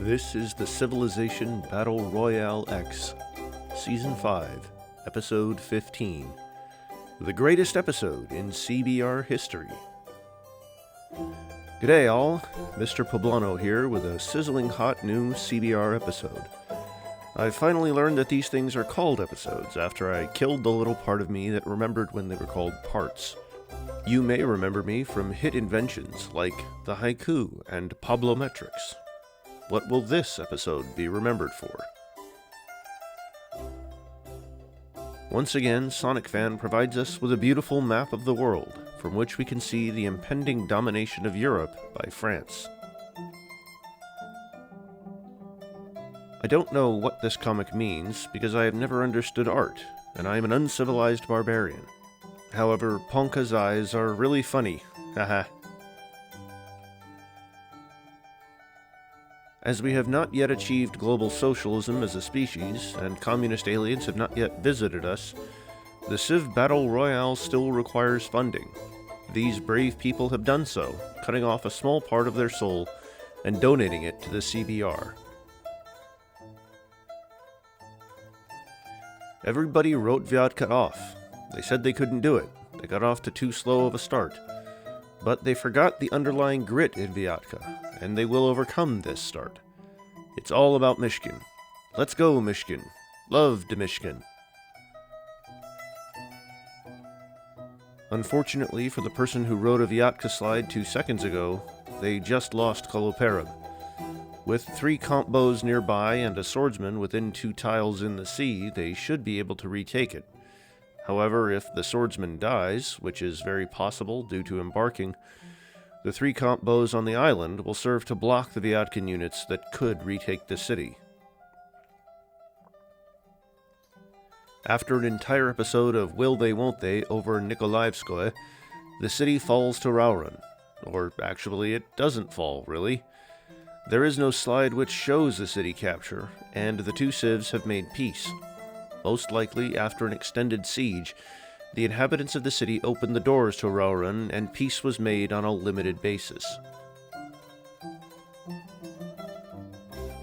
This is the Civilization Battle Royale X, Season 5, Episode 15, the greatest episode in CBR history. G'day all, Mr. Poblano here with a sizzling hot new CBR episode. I finally learned that these things are called episodes after I killed the little part of me that remembered when they were called parts. You may remember me from hit inventions like the haiku and Pablometrics. What will this episode be remembered for? Once again, Sonic Fan provides us with a beautiful map of the world, from which we can see the impending domination of Europe by France. I don't know what this comic means, because I have never understood art, and I am an uncivilized barbarian. However, Ponka's eyes are really funny, haha. As we have not yet achieved global socialism as a species, and communist aliens have not yet visited us, the Civ Battle Royale still requires funding. These brave people have done so, cutting off a small part of their soul and donating it to the CBR. Everybody wrote Vyatka off. They said they couldn't do it. They got off to too slow of a start. But they forgot the underlying grit in Vyatka, and they will overcome this start. It's all about Mishkin. Let's go, Mishkin. Love to Mishkin. Unfortunately for the person who wrote a Vyatka slide 2 seconds ago, they just lost Koloperib. With 3 comp bows nearby and a swordsman within 2 tiles in the sea, they should be able to retake it. However, if the swordsman dies, which is very possible due to embarking, the 3 comp bows on the island will serve to block the Vyatkan units that could retake the city. After an entire episode of Will They Won't They over Nikolaevskoye, the city falls to Rauran. Or actually, it doesn't fall, really. There is no slide which shows the city capture, and the 2 civs have made peace. Most likely, after an extended siege, the inhabitants of the city opened the doors to Rauran, and peace was made on a limited basis.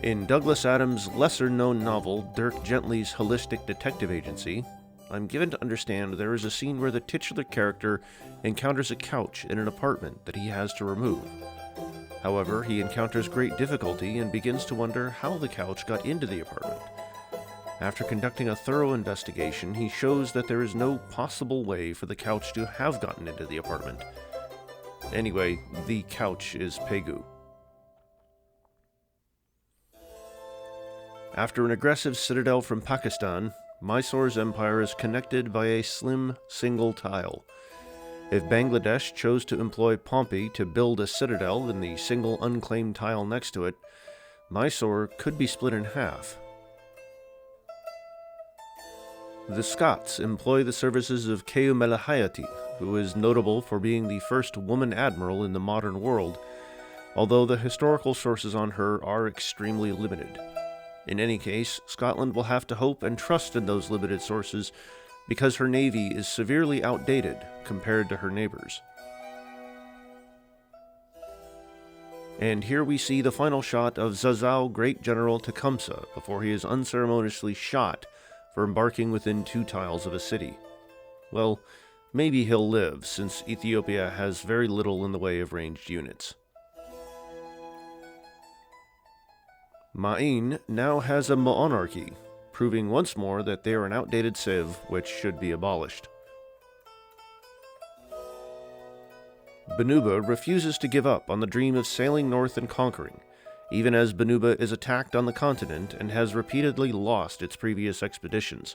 In Douglas Adams' lesser-known novel, Dirk Gently's Holistic Detective Agency, I'm given to understand there is a scene where the titular character encounters a couch in an apartment that he has to remove. However, he encounters great difficulty and begins to wonder how the couch got into the apartment. After conducting a thorough investigation, he shows that there is no possible way for the couch to have gotten into the apartment. Anyway, the couch is Pegu. After an aggressive citadel from Pakistan, Mysore's empire is connected by a slim, single tile. If Bangladesh chose to employ Pompey to build a citadel in the single unclaimed tile next to it, Mysore could be split in half. The Scots employ the services of Keumelahayati, who is notable for being the first woman admiral in the modern world, although the historical sources on her are extremely limited. In any case, Scotland will have to hope and trust in those limited sources because her navy is severely outdated compared to her neighbors. And here we see the final shot of Zazao Great General Tecumseh before he is unceremoniously shot for embarking within 2 tiles of a city. Well, maybe he'll live, since Ethiopia has very little in the way of ranged units. Ma'in now has a monarchy, proving once more that they are an outdated civ which should be abolished. Banuba refuses to give up on the dream of sailing north and conquering, even as Banuba is attacked on the continent and has repeatedly lost its previous expeditions.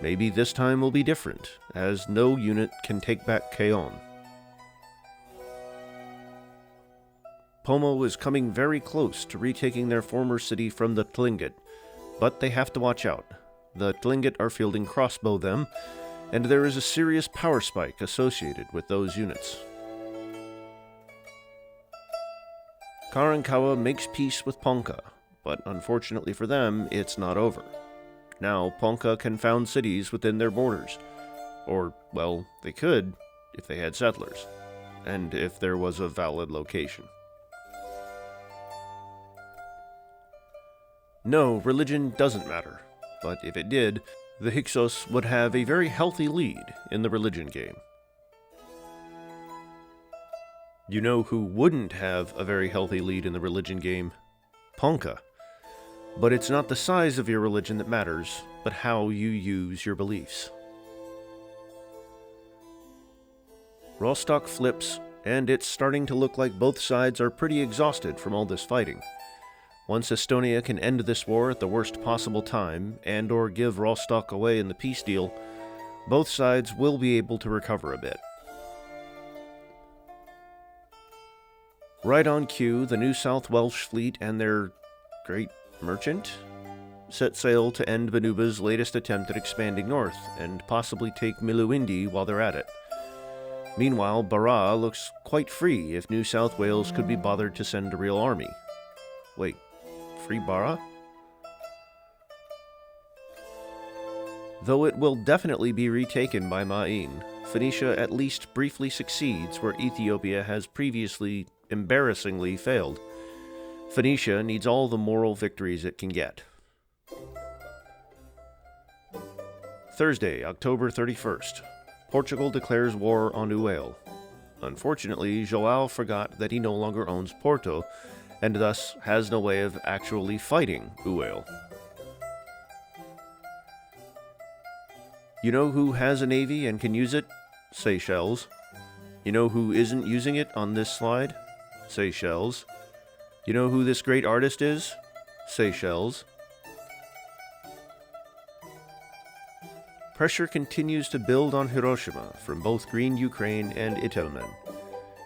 Maybe this time will be different, as no unit can take back Keon. Pomo is coming very close to retaking their former city from the Tlingit, but they have to watch out. The Tlingit are fielding crossbow them, and there is a serious power spike associated with those units. Karankawa makes peace with Ponka, but unfortunately for them, it's not over. Now, Ponka can found cities within their borders. Or, well, they could, if they had settlers, and if there was a valid location. No, religion doesn't matter. But if it did, the Hyksos would have a very healthy lead in the religion game. You know who wouldn't have a very healthy lead in the religion game? Ponca. But it's not the size of your religion that matters, but how you use your beliefs. Rostock flips, and it's starting to look like both sides are pretty exhausted from all this fighting. Once Estonia can end this war at the worst possible time, and or give Rostock away in the peace deal, both sides will be able to recover a bit. Right on cue, the New South Welsh fleet and their great merchant set sail to end Banuba's latest attempt at expanding north, and possibly take Miluindi while they're at it. Meanwhile, Bara looks quite free if New South Wales could be bothered to send a real army. Wait, free Bara? Though it will definitely be retaken by Ma'in, Phoenicia at least briefly succeeds where Ethiopia has previously embarrassingly failed. Phoenicia needs all the moral victories it can get. Thursday, October 31st. Portugal declares war on Whaddya. Unfortunately, João forgot that he no longer owns Porto, and thus has no way of actually fighting Whaddya. You know who has a navy and can use it? Seychelles. You know who isn't using it on this slide? Seychelles. You know who this great artist is? Seychelles. Pressure continues to build on Hiroshima from both Green Ukraine and Itelmen.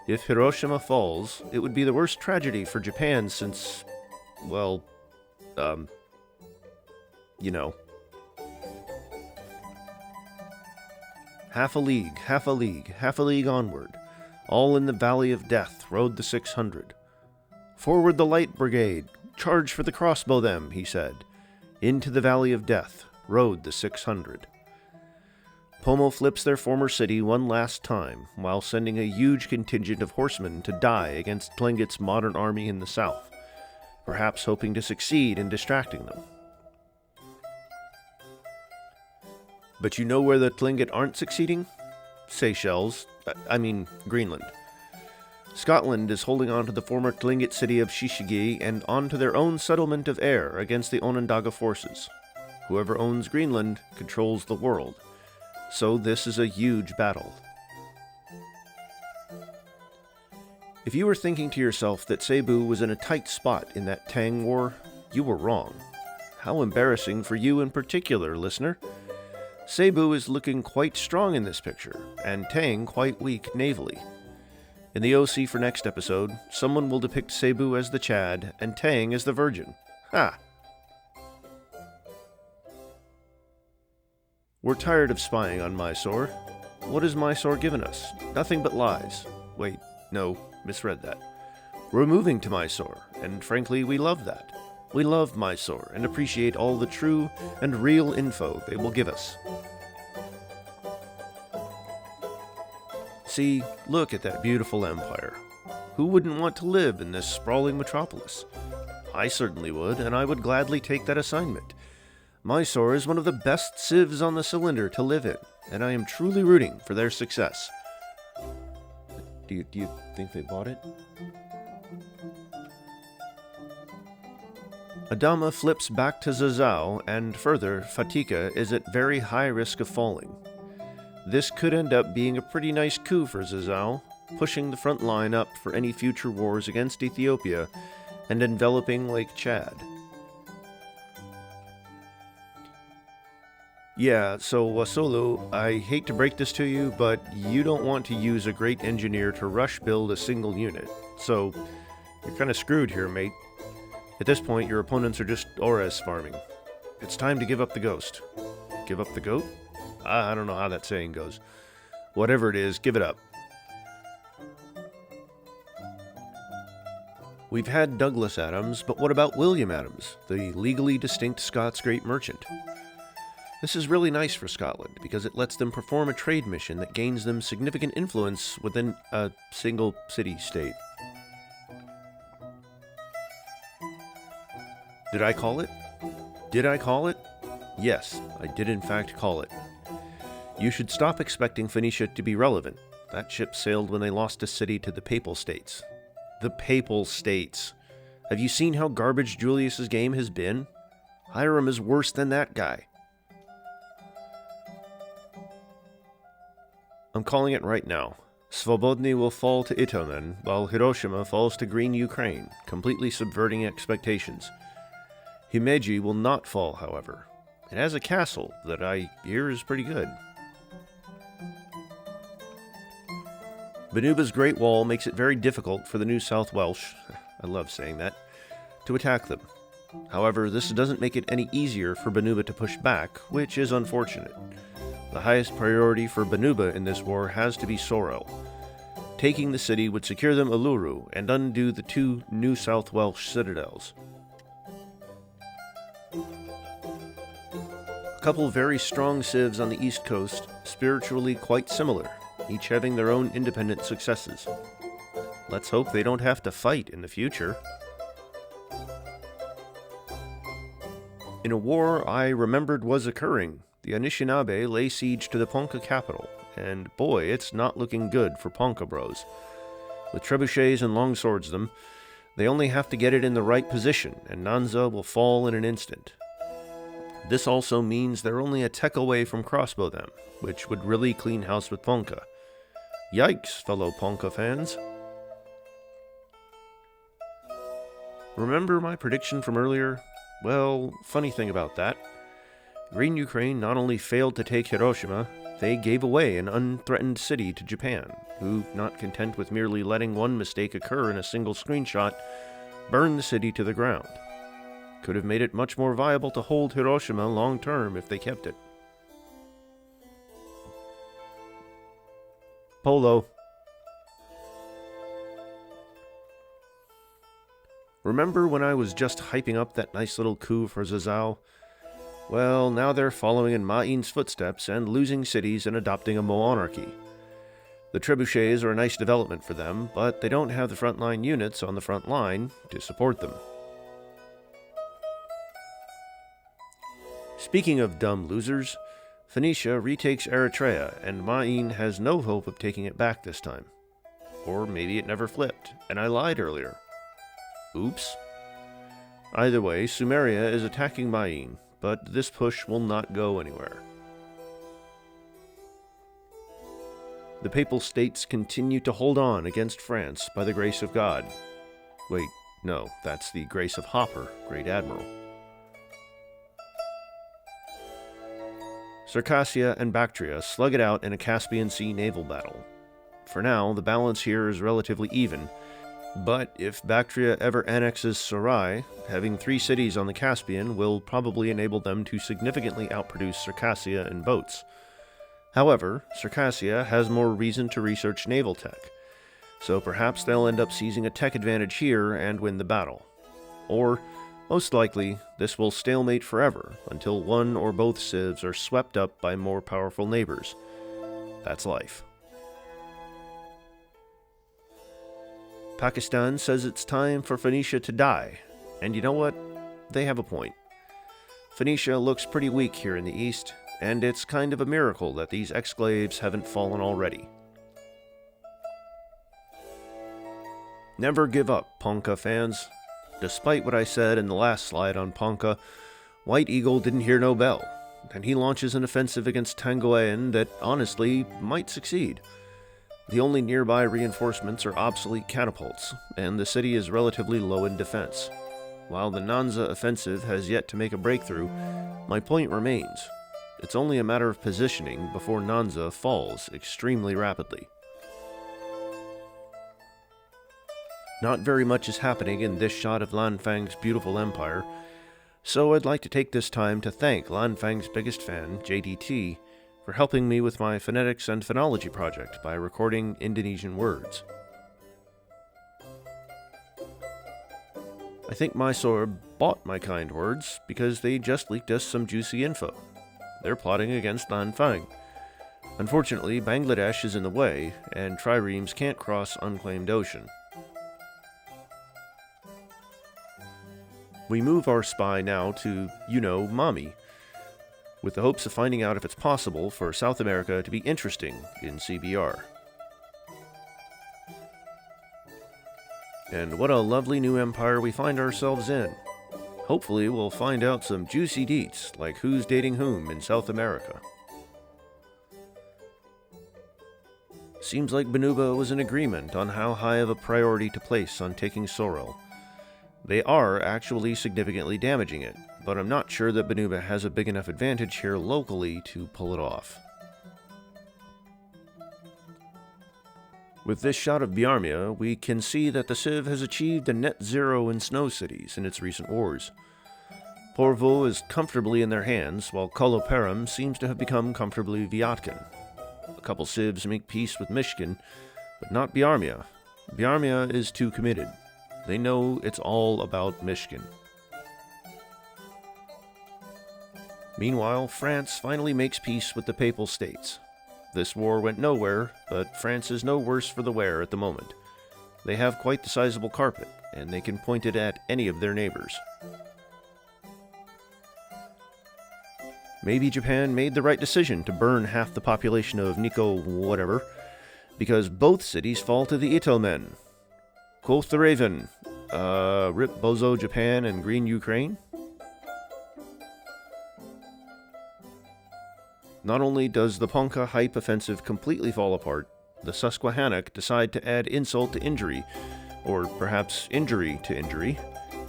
If Hiroshima falls, it would be the worst tragedy for Japan since, well, you know. Half a league onward. All in the Valley of Death rode the 600. Forward the Light Brigade, charge for the crossbow them, he said. Into the Valley of Death rode the 600. Pomo flips their former city one last time, while sending a huge contingent of horsemen to die against Tlingit's modern army in the south, perhaps hoping to succeed in distracting them. But you know where the Tlingit aren't succeeding? Seychelles, Greenland. Scotland is holding on to the former Tlingit city of Shishigi and onto their own settlement of Ayr against the Onondaga forces. Whoever owns Greenland controls the world. So this is a huge battle. If you were thinking to yourself that Cebu was in a tight spot in that Tang War, you were wrong. How embarrassing for you in particular, listener. Cebu is looking quite strong in this picture, and Tang quite weak navally. In the OC for next episode, someone will depict Cebu as the Chad and Tang as the Virgin. Ha! We're tired of spying on Mysore. What has Mysore given us? Nothing but lies. Wait, no, misread that. We're moving to Mysore, and frankly, we love that. We love Mysore and appreciate all the true and real info they will give us. See, look at that beautiful empire. Who wouldn't want to live in this sprawling metropolis? I certainly would, and I would gladly take that assignment. Mysore is one of the best civs on the cylinder to live in, and I am truly rooting for their success. Do you think they bought it? Adama flips back to Zazao, and further, Fatika is at very high risk of falling. This could end up being a pretty nice coup for Zazao, pushing the front line up for any future wars against Ethiopia and enveloping Lake Chad. Yeah, so Wasolo, I hate to break this to you, but you don't want to use a great engineer to rush build a single unit, so you're kind of screwed here, mate. At this point, your opponents are just Ores farming. It's time to give up the ghost. Give up the goat? I don't know how that saying goes. Whatever it is, give it up. We've had Douglas Adams, but what about William Adams, the legally distinct Scots great merchant? This is really nice for Scotland, because it lets them perform a trade mission that gains them significant influence within a single city-state. Did I call it? Did I call it? Yes, I did in fact call it. You should stop expecting Phoenicia to be relevant. That ship sailed when they lost a city to the Papal States. The Papal States. Have you seen how garbage Julius's game has been? Hiram is worse than that guy. I'm calling it right now. Svobodny will fall to Itomen, while Hiroshima falls to Green Ukraine, completely subverting expectations. Himeji will not fall, however. It has a castle that I hear is pretty good. Banuba's Great Wall makes it very difficult for the New South Welsh, I love saying that, to attack them. However, this doesn't make it any easier for Banuba to push back, which is unfortunate. The highest priority for Banuba in this war has to be Sorel. Taking the city would secure them Uluru and undo the 2 New South Welsh citadels. A couple very strong civs on the east coast, spiritually quite similar, each having their own independent successes. Let's hope they don't have to fight in the future. In a war I remembered was occurring, the Anishinaabe lay siege to the Ponca capital, and boy, it's not looking good for Ponca bros. With trebuchets and longswordsmen, they only have to get it in the right position, and Nanza will fall in an instant. This also means they're only a tech away from crossbow them, which would really clean house with Ponca. Yikes, fellow Ponca fans. Remember my prediction from earlier? Well, funny thing about that. Green Ukraine not only failed to take Hiroshima, they gave away an unthreatened city to Japan, who, not content with merely letting one mistake occur in a single screenshot, burned the city to the ground. Could have made it much more viable to hold Hiroshima long term if they kept it. Polo. Remember when I was just hyping up that nice little coup for Zazao? Well, now they're following in Ma'in's footsteps and losing cities and adopting a monarchy. The trebuchets are a nice development for them, but they don't have the frontline units on the front line to support them. Speaking of dumb losers, Phoenicia retakes Eritrea, and Ma'in has no hope of taking it back this time. Or maybe it never flipped, and I lied earlier. Oops. Either way, Sumeria is attacking Ma'in, but this push will not go anywhere. The Papal States continue to hold on against France by the grace of God. Wait, no, that's the grace of Hopper, Great Admiral. Circassia and Bactria slug it out in a Caspian Sea naval battle. For now, the balance here is relatively even, but if Bactria ever annexes Sarai, having 3 cities on the Caspian will probably enable them to significantly outproduce Circassia in boats. However, Circassia has more reason to research naval tech, so perhaps they'll end up seizing a tech advantage here and win the battle. Or, most likely, this will stalemate forever until one or both civs are swept up by more powerful neighbors. That's life. Pakistan says it's time for Phoenicia to die, and you know what? They have a point. Phoenicia looks pretty weak here in the east, and it's kind of a miracle that these exclaves haven't fallen already. Never give up, Ponca fans. Despite what I said in the last slide on Ponca, White Eagle didn't hear no bell, and he launches an offensive against Tangoen that, honestly, might succeed. The only nearby reinforcements are obsolete catapults, and the city is relatively low in defense. While the Nanza offensive has yet to make a breakthrough, my point remains. It's only a matter of positioning before Nanza falls extremely rapidly. Not very much is happening in this shot of Lanfang's beautiful empire, so I'd like to take this time to thank Lanfang's biggest fan, JDT, for helping me with my phonetics and phonology project by recording Indonesian words. I think Mysore bought my kind words because they just leaked us some juicy info. They're plotting against Lanfang. Unfortunately, Bangladesh is in the way, and triremes can't cross unclaimed ocean. We move our spy now to, Mami, with the hopes of finding out if it's possible for South America to be interesting in CBR. And what a lovely new empire we find ourselves in. Hopefully we'll find out some juicy deets, like who's dating whom in South America. Seems like Banuba was in agreement on how high of a priority to place on taking Sorel. They are actually significantly damaging it, but I'm not sure that Banuba has a big enough advantage here locally to pull it off. With this shot of Biarmia, we can see that the Civ has achieved a net zero in snow cities in its recent wars. Porvoo is comfortably in their hands, while Koloperim seems to have become comfortably Vyatkan. A couple Civs make peace with Mishkin, but not Biarmia. Biarmia is too committed. They know it's all about Mishkin. Meanwhile, France finally makes peace with the Papal States. This war went nowhere, but France is no worse for the wear at the moment. They have quite the sizable carpet, and they can point it at any of their neighbors. Maybe Japan made the right decision to burn half the population of Nikko whatever, because both cities fall to the Itelmen. Quoth the Raven, rip Bozo Japan and green Ukraine? Not only does the Ponca hype offensive completely fall apart, the Susquehannock decide to add insult to injury, or perhaps injury to injury,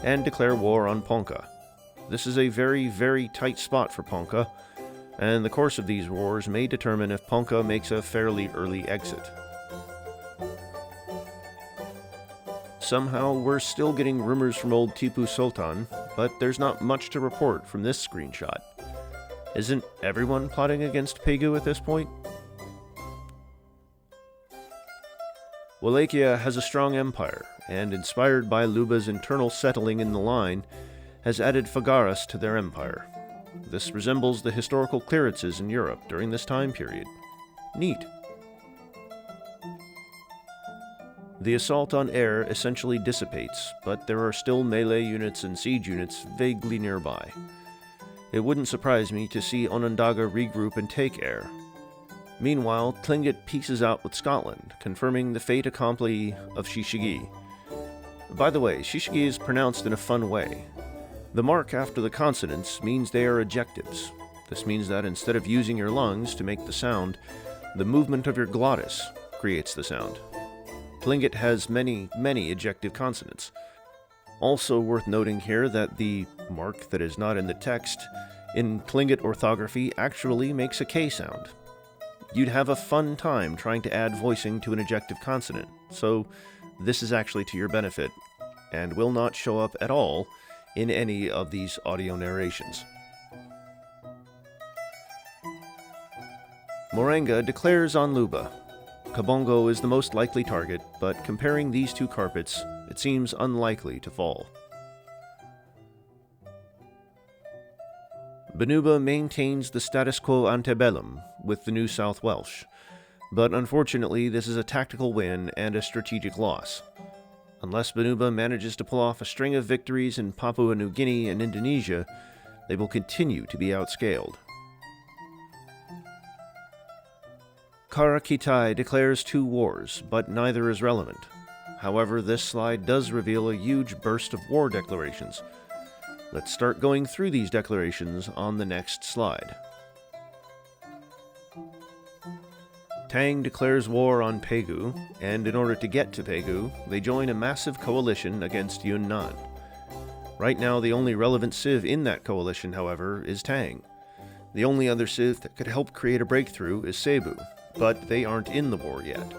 and declare war on Ponca. This is a very, very tight spot for Ponca, and the course of these wars may determine if Ponca makes a fairly early exit. Somehow, we're still getting rumors from old Tipu Sultan, but there's not much to report from this screenshot. Isn't everyone plotting against Pegu at this point? Wallachia has a strong empire, and inspired by Luba's internal settling in the line, has added Fagaras to their empire. This resembles the historical clearances in Europe during this time period. Neat. The assault on air essentially dissipates, but there are still melee units and siege units vaguely nearby. It wouldn't surprise me to see Onondaga regroup and take air. Meanwhile, Tlingit pieces out with Scotland, confirming the fait accompli of Shishigi. By the way, Shishigi is pronounced in a fun way. The mark after the consonants means they are ejectives. This means that instead of using your lungs to make the sound, the movement of your glottis creates the sound. Tlingit has many, many ejective consonants. Also worth noting here that the mark that is not in the text in Tlingit orthography actually makes a K sound. You'd have a fun time trying to add voicing to an ejective consonant, so this is actually to your benefit, and will not show up at all in any of these audio narrations. Morenga declares on Luba. Kabongo is the most likely target, but comparing these two carpets, it seems unlikely to fall. Banuba maintains the status quo antebellum with the New South Welsh, but unfortunately this is a tactical win and a strategic loss. Unless Banuba manages to pull off a string of victories in Papua New Guinea and Indonesia, they will continue to be outscaled. Karakitai declares 2 wars, but neither is relevant. However, this slide does reveal a huge burst of war declarations. Let's start going through these declarations on the next slide. Tang declares war on Pegu, and in order to get to Pegu, they join a massive coalition against Yunnan. Right now, the only relevant civ in that coalition, however, is Tang. The only other civ that could help create a breakthrough is Cebu, but they aren't in the war yet.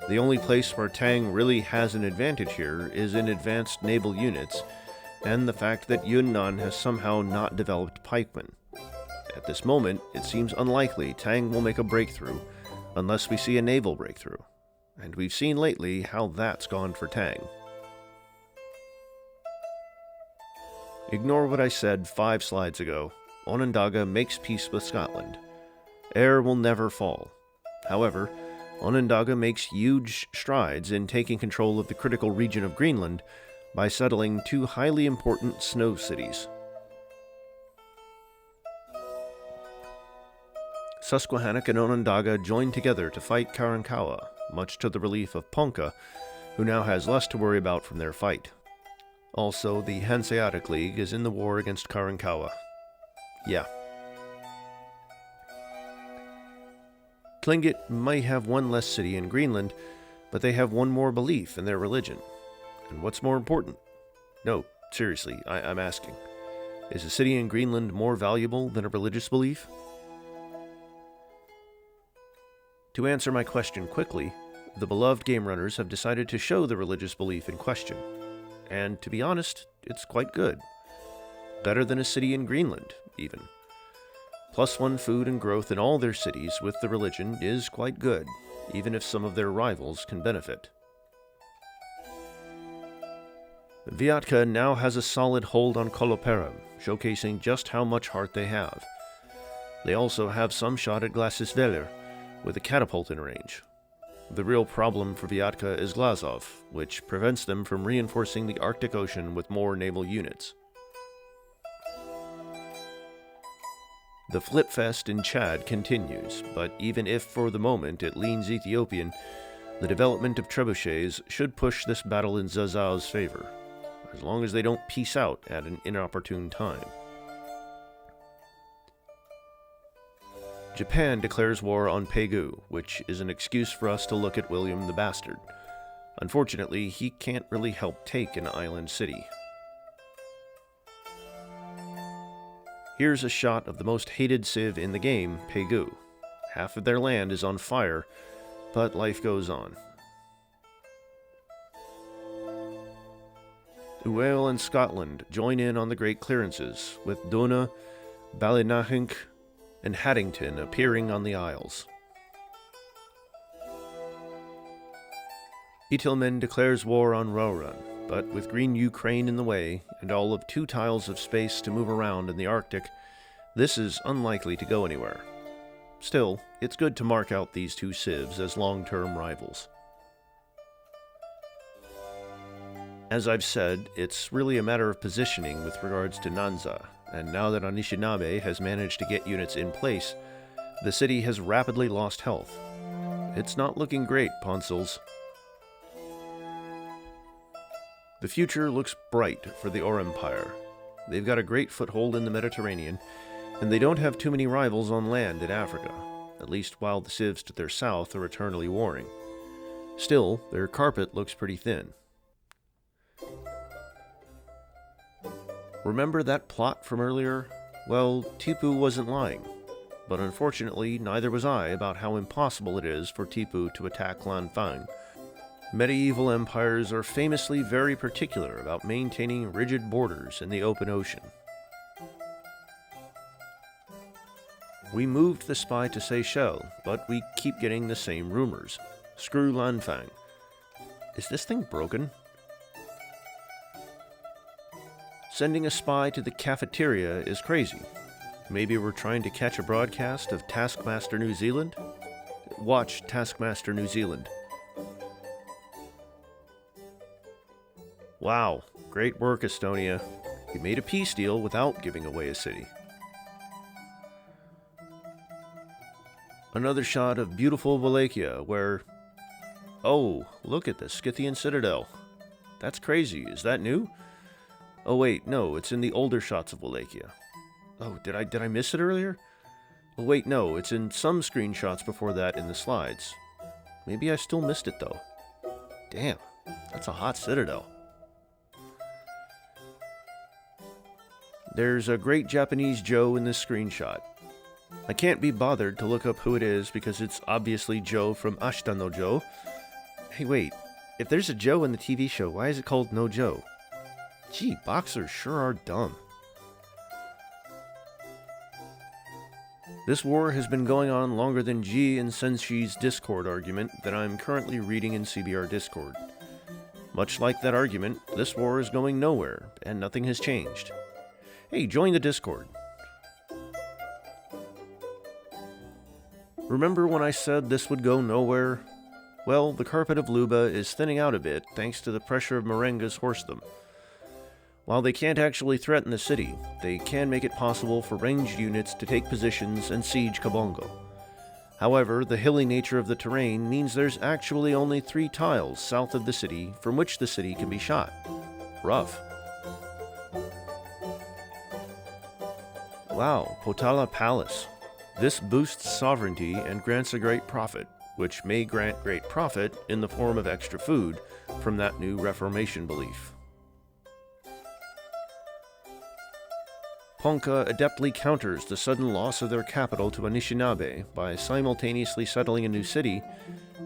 The only place where Tang really has an advantage here is in advanced naval units, and the fact that Yunnan has somehow not developed pikemen. At this moment, it seems unlikely Tang will make a breakthrough, unless we see a naval breakthrough, and we've seen lately how that's gone for Tang. Ignore what I said 5 slides ago. Onondaga makes peace with Scotland. Ayr will never fall. However, Onondaga makes huge strides in taking control of the critical region of Greenland, by settling two highly important snow cities. Susquehannock and Onondaga joined together to fight Karankawa, much to the relief of Ponca, who now has less to worry about from their fight. Also, the Hanseatic League is in the war against Karankawa. Yeah. Tlingit might have one less city in Greenland, but they have one more belief in their religion. And what's more important? No, seriously, I'm asking. Is a city in Greenland more valuable than a religious belief? To answer my question quickly, the beloved game runners have decided to show the religious belief in question. And to be honest, it's quite good. Better than a city in Greenland, even. +1 food and growth in all their cities with the religion is quite good, even if some of their rivals can benefit. Vyatka now has a solid hold on Koloperam, showcasing just how much heart they have. They also have some shot at Glasisveller, with a catapult in range. The real problem for Vyatka is Glazov, which prevents them from reinforcing the Arctic Ocean with more naval units. The flipfest in Chad continues, but even if for the moment it leans Ethiopian, the development of trebuchets should push this battle in Zazao's favor, as long as they don't peace out at an inopportune time. Japan declares war on Pegu, which is an excuse for us to look at William the Bastard. Unfortunately, he can't really help take an island city. Here's a shot of the most hated civ in the game, Pegu. Half of their land is on fire, but life goes on. Wales and Scotland join in on the great clearances, with Dona, Ballynagink, and Haddington appearing on the Isles. Itelmen declares war on Rauran, but with green Ukraine in the way, and all of 2 tiles of space to move around in the Arctic, this is unlikely to go anywhere. Still, it's good to mark out these 2 civs as long-term rivals. As I've said, it's really a matter of positioning with regards to Nanza, and now that Anishinaabe has managed to get units in place, the city has rapidly lost health. It's not looking great, Ponsils. The future looks bright for the Ore Empire. They've got a great foothold in the Mediterranean, and they don't have too many rivals on land in Africa, at least while the civs to their south are eternally warring. Still, their carpet looks pretty thin. Remember that plot from earlier? Well, Tipu wasn't lying, but unfortunately neither was I about how impossible it is for Tipu to attack Lanfang. Medieval empires are famously very particular about maintaining rigid borders in the open ocean. We moved the spy to Seychelles, but we keep getting the same rumors. Screw Lanfang. Is this thing broken? Sending a spy to the cafeteria is crazy. Maybe we're trying to catch a broadcast of Taskmaster New Zealand? Watch Taskmaster New Zealand. Wow, great work, Estonia. You made a peace deal without giving away a city. Another shot of beautiful Wallachia, where... Oh, look at the Scythian citadel. That's crazy. Is that new? Oh wait, no, it's in the older shots of Wallachia. Oh, did I miss it earlier? Oh wait, no, it's in some screenshots before that in the slides. Maybe I still missed it though. Damn, that's a hot citadel. There's a great Japanese Joe in this screenshot. I can't be bothered to look up who it is because it's obviously Joe from Ashita no Joe. Hey wait, if there's a Joe in the TV show, why is it called No Joe? Gee, boxers sure are dumb. This war has been going on longer than Ji and Senshi's Discord argument that I'm currently reading in CBR Discord. Much like that argument, this war is going nowhere, and nothing has changed. Hey, join the Discord. Remember when I said this would go nowhere? Well, the carpet of Luba is thinning out a bit thanks to the pressure of Marenga's horsedom. While they can't actually threaten the city, they can make it possible for ranged units to take positions and siege Kabongo. However, the hilly nature of the terrain means there's actually only 3 tiles south of the city from which the city can be shot. Rough. Wow, Potala Palace. This boosts sovereignty and grants a great profit, which may grant great profit in the form of extra food from that new Reformation belief. Ponca adeptly counters the sudden loss of their capital to Anishinaabe by simultaneously settling a new city,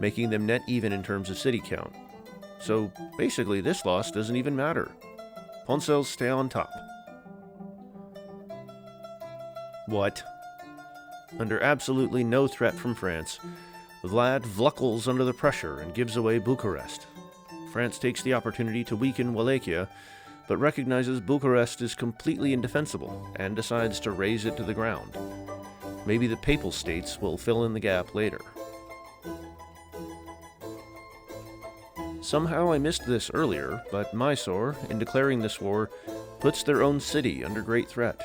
making them net even in terms of city count. So basically this loss doesn't even matter. Poncels stay on top. What? Under absolutely no threat from France, Vlad vluckles under the pressure and gives away Bucharest. France takes the opportunity to weaken Wallachia, but recognizes Bucharest is completely indefensible and decides to raze it to the ground. Maybe the Papal States will fill in the gap later. Somehow I missed this earlier, but Mysore, in declaring this war, puts their own city under great threat.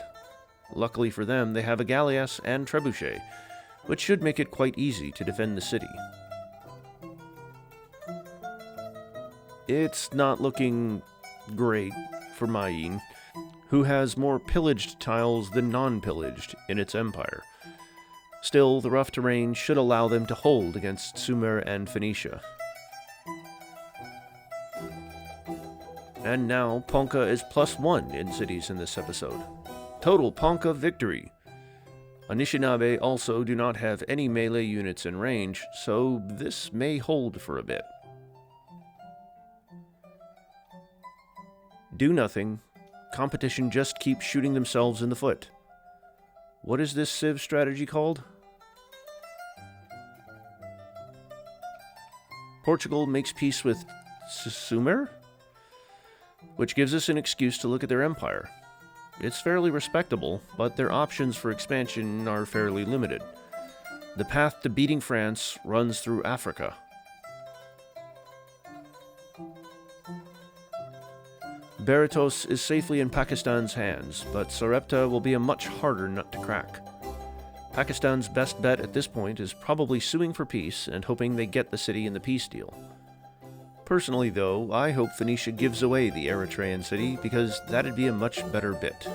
Luckily for them, they have a galleass and trebuchet, which should make it quite easy to defend the city. It's not looking great for Mayin, who has more pillaged tiles than non-pillaged in its empire. Still, the rough terrain should allow them to hold against Sumer and Phoenicia. And now, Ponca is +1 in cities in this episode. Total Ponca victory! Anishinaabe also do not have any melee units in range, so this may hold for a bit. Do nothing. Competition just keeps shooting themselves in the foot. What is this Civ strategy called? Portugal makes peace with Sumer, which gives us an excuse to look at their empire. It's fairly respectable, but their options for expansion are fairly limited. The path to beating France runs through Africa. Beretos is safely in Pakistan's hands, but Sarepta will be a much harder nut to crack. Pakistan's best bet at this point is probably suing for peace and hoping they get the city in the peace deal. Personally, though, I hope Phoenicia gives away the Eritrean city because that'd be a much better bit.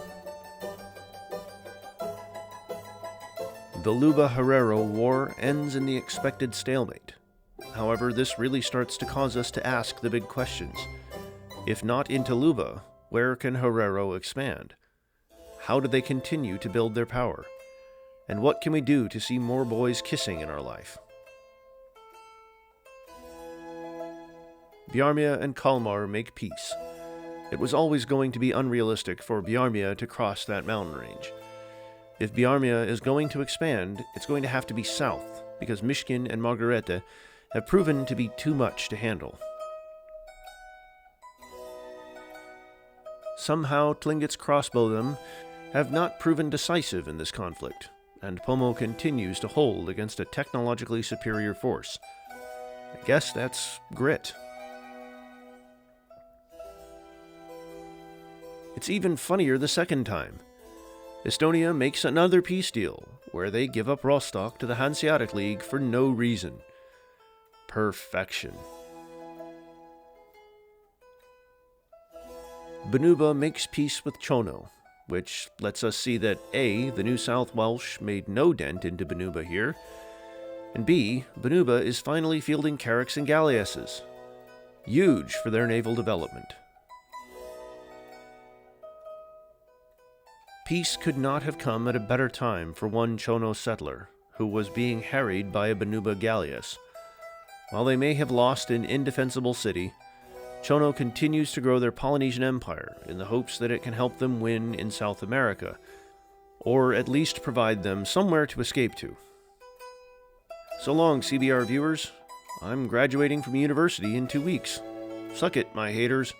The Luba-Herero war ends in the expected stalemate. However, this really starts to cause us to ask the big questions. If not into Luba, where can Herero expand? How do they continue to build their power? And what can we do to see more boys kissing in our life? Biarmia and Kalmar make peace. It was always going to be unrealistic for Biarmia to cross that mountain range. If Biarmia is going to expand, it's going to have to be south, because Mishkin and Margarete have proven to be too much to handle. Somehow, Tlinget's crossbowmen have not proven decisive in this conflict, and Pomo continues to hold against a technologically superior force. I guess that's grit. It's even funnier the second time. Estonia makes another peace deal, where they give up Rostock to the Hanseatic League for no reason. Perfection. Banuba makes peace with Chono, which lets us see that A, the New South Welsh made no dent into Banuba here, and B, Banuba is finally fielding carracks and galleasses. Huge for their naval development. Peace could not have come at a better time for one Chono settler, who was being harried by a Banuba galleass. While they may have lost an indefensible city, Chono continues to grow their Polynesian empire in the hopes that it can help them win in South America, or at least provide them somewhere to escape to. So long, CBR viewers. I'm graduating from university in 2 weeks. Suck it, my haters.